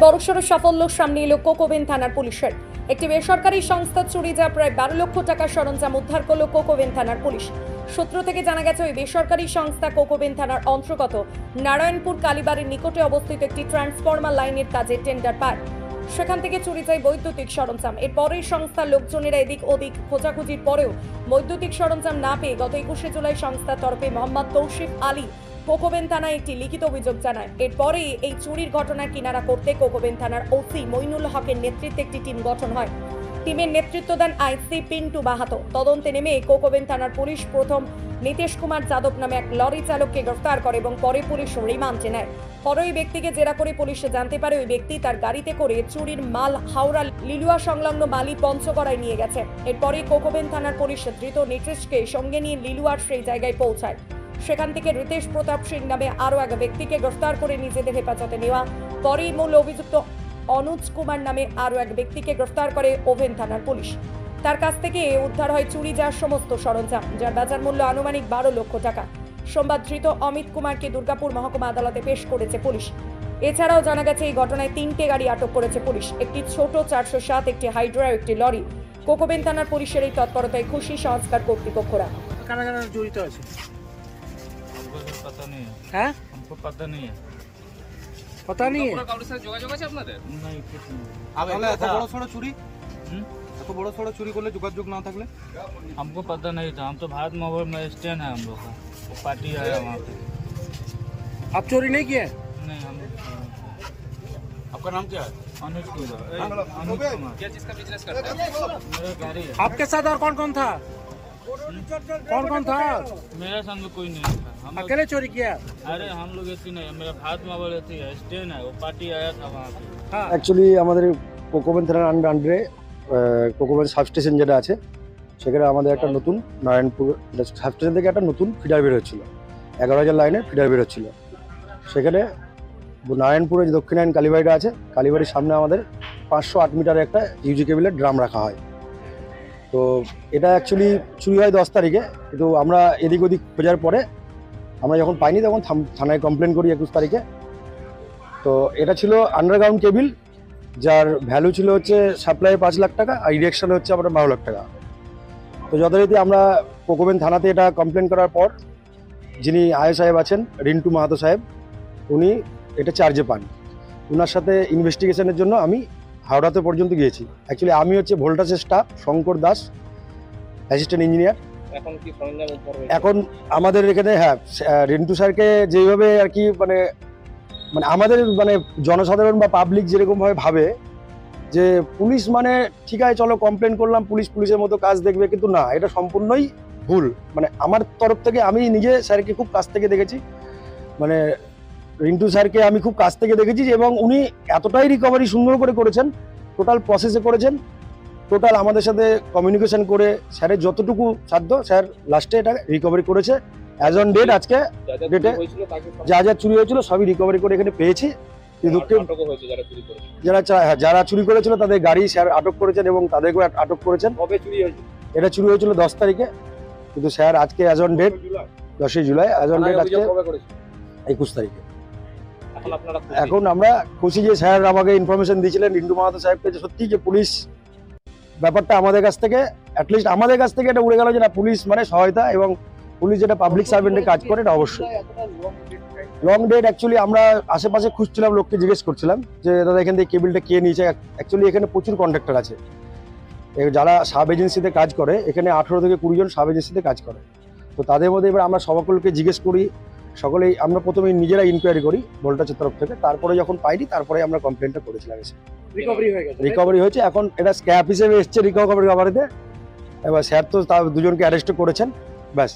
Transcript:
বড়সড় সাফল্য সামনে এলো কোকোভেন থানার পুলিশের। একটি বেসরকারি সংস্থা চুরি যাওয়া প্রায় 12 লক্ষ টাকার সরঞ্জাম উদ্ধার করল কোকোভেন থানার পুলিশ। সূত্র থেকে জানা গেছে, ওই বেসরকারি সংস্থা কোকোভেন থানার অন্তর্গত নারায়ণপুর কালীবাড়ির নিকটে অবস্থিত একটি ট্রান্সফরমার লাইনের কাজে টেন্ডার পায়। সেখান থেকে চুরি যায় বৈদ্যুতিক সরঞ্জাম। এরপরেই সংস্থার লোকজনেরা এদিক ওদিক খোঁজাখুঁজির পরেও বৈদ্যুতিক সরঞ্জাম না পেয়ে গত 21শে জুলাই সংস্থার তরফে মোহাম্মদ তৌসিফ আলী কোকোভেন থানায় একটি লিখিত অভিযোগ জানায়। এরপরেই এই চুরির ঘটনার কিনারা করতে কোকোভেন থানার ওসি মইনুল হকের নেতৃত্বে একটি টিম গঠন হয়। টিমের নেতৃত্ব দেন আইসি পিন্টু বাহাতো। তদন্তে নেমে কোকোভেন থানার পুলিশ প্রথম নীতিশ কুমার যাদব নামে এক লরি চালককে গ্রেফতার করে এবং পরে পুলিশ রিমান্ডে নেয়। পরে ওই ব্যক্তিকে জেরা করে পুলিশে জানতে পারে ওই ব্যক্তি তার গাড়িতে করে চুরির মাল হাওড়া লিলুয়া সংলগ্ন মালি পঞ্চগড়ায় নিয়ে গেছে। এরপরেই কোকোভেন থানার পুলিশ ধৃত নীতিশকে সঙ্গে নিয়ে লিলুয়ার সেই জায়গায় পৌঁছায়। সেখান থেকে রিতেশ প্রতাপ সিং নামে আরও এক ব্যক্তিকে গ্রেফতার করে নিজেদের হেফাজতে নেওয়া। পরেই মূল অভিযুক্ত অনুজ কুমার নামে আরও এক ব্যক্তিকে গ্রেফতার করে ওভেন থানার পুলিশ। তার কাছ থেকে উদ্ধার হয় চুরি যাওয়ার সমস্ত সরঞ্জাম, যার বাজার মূল্য আনুমানিক 12 লক্ষ টাকা। সোমবার ধৃত অমিত কুমারকে দুর্গাপুর মহকুমা আদালতে পেশ করেছে পুলিশ। এছাড়াও জানা গেছে, এই ঘটনায় 3টে গাড়ি আটক করেছে পুলিশ, একটি ছোট 407, একটি হাইড্রা, একটি লরি। কোকোভেন থানার পুলিশের এই তৎপরতায় খুশি সংস্কার কর্তৃপক্ষরা। কারা কারা জড়িত আছে? हमको तो पता नहीं है। হ্যাঁ, हमको पता नहीं है। কথা নেই। কারোর সাথে যোগাযোগ আছে আপনাদের? नहीं कुछ नहीं। তাহলে এত বড় সড়ো চুরি हम्म? এত বড় সড়ো চুরি করলে যোগাযোগ না থাকলে हमको पता नहीं था। हम तो भारत मोबाइल में स्टैंड है हम लोग का। वो पार्टी आया वहाँ पे। आप चोरी नहीं किए? नहीं हम लोग আপনার নাম কি अनुज कुमार। अनुज कुमार क्या चीज का बिजनेस करते हैं? मेरा गाड़ी है। आपके साथ और कौन कौन था? कौन कौन था? मेरा संग कोई नहीं था। हम लोग अकेले चोरी किया? अरे हम लोग ऐसी नहीं है। मेरा भारत मोबाइल ऐसी है, स्टैंड है। वो पार्टी आया था वहाँ पे। हाँ, অ্যাকচুয়ালি আমাদের কোকোভেন থানার আন্ডারে কোকোভেন সাবস্টেশন যেটা আছে, সেখানে আমাদের একটা নতুন নারায়ণপুর সাবস্টেশন থেকে একটা নতুন ফিডার বের হচ্ছিল, 11,000 লাইনের ফিডার বের হচ্ছিল। সেখানে নারায়ণপুরে যে দক্ষিণায়ন কালীবাড়িটা আছে, কালীবাড়ির সামনে আমাদের 508 মিটারের একটা ইউজি কেবিলের ড্রাম রাখা হয়। তো এটা অ্যাকচুয়ালি চুরি হয় 10 তারিখে, কিন্তু আমরা এদিক ওদিক খোঁজার পরে আমরা যখন পাইনি তখন থানায় কমপ্লেন করি 21 তারিখে। তো এটা ছিল আন্ডারগ্রাউন্ড কেবিল, যার ভ্যালু ছিল হচ্ছে সাপ্লাই 5 লাখ টাকা আর ইরেকশন হচ্ছে আপনার 12 লাখ টাকা। তো যথারীতি আমরা কোকোভেন থানাতে এটা কমপ্লেন করার পর যিনি আয় সাহেব আছেন, রিন্টু মাহাতো সাহেব, উনি এটা চার্জে পান। ওনার সাথে ইনভেস্টিগেশনের জন্য আমি হাওড়াতে পর্যন্ত গিয়েছি। অ্যাকচুয়ালি আমি হচ্ছে ভোল্টাসের staff Shankar Das, assistant engineer. এখন কি সরঞ্জাম উদ্ধার হয়েছে? এখন আমাদের এখানে রিন্টু স্যারকে যেভাবে আর কি মানে আমাদের জনসাধারণ বা পাবলিক যেরকমভাবে ভাবে যে পুলিশ মানে ঠিক আছে চলো কমপ্লেন করলাম, পুলিশের মতো কাজ দেখবে, কিন্তু না, এটা সম্পূর্ণই ভুল। আমার তরফ থেকে আমি নিজে স্যারকে খুব কাছ থেকে দেখেছি, রিন্টু স্যারকে আমি খুব কাছ থেকে দেখেছি এবং উনি এতটাই রিকভারি সুন্দর করে করেছেন, টোটাল প্রসেসে করেছেন, টোটাল আমাদের সাথে কমিউনিকেশন করে স্যারের যতটুকু সাধ্য স্যার লাস্টে এটা রিকভারি করেছে। অ্যাজ অন ডেট আজকে ডেটে যা যা চুরি হয়েছিল সবই রিকভারি করে এখানে পেয়েছি। যারা চুরি করেছিল তাদের গাড়ি স্যার আটক করেছেন এবং তাদেরকেও আটক করেছেন। কবে চুরি হয়েছে? এটা চুরি হয়েছিল 10 তারিখে, কিন্তু স্যার আজকে অ্যাজ অন ডেট 10ই জুলাই, অ্যাজ অন ডেট আজকে 21 তারিখে। এখন আমরা খুশি যে স্যার আমাকে ইনফরমেশন দিয়েছিলেন রিন্টু মাহাতো সাহেবকে, যে সত্যি যে পুলিশ ব্যাপারটা আমাদের কাছ থেকে অ্যাটলিস্ট আমাদের কাছ থেকে এটা উড়ে গেল যে না, পুলিশ মানে সহায়তা এবং পুলিশ যেটা পাবলিক সার্ভেন্টের কাজ করে এটা অবশ্যই। লং ডেট অ্যাকচুয়ালি আমরা আশেপাশে খুঁজছিলাম, লোককে জিজ্ঞেস করছিলাম যে দাদা এখান থেকে কেবিলটা কে নিয়েছে। অ্যাকচুয়ালি এখানে প্রচুর কন্ট্রাক্টর আছে যারা সাব এজেন্সিতে কাজ করে, এখানে 18 থেকে 20 জন সাব এজেন্সিতে কাজ করে। তো তাদের মধ্যে এবার আমরা সকলকে জিজ্ঞেস করি, সকলেই আমরা প্রথমে নিজেরা ইনকোয়ারি করি ভোল্টাসের তরফ থেকে, তারপরে যখন পাইনি তারপরে আমরা কমপ্লেনটা করেছিলাম। রিকভারি হয়ে গেছে? রিকভারি হয়েছে, এখন এটা স্ক্র্যাপ হিসেবে এসছে রিকভারিতে। এবার স্যার তো তার দুজনকে অ্যারেস্ট করেছেন, ব্যাস।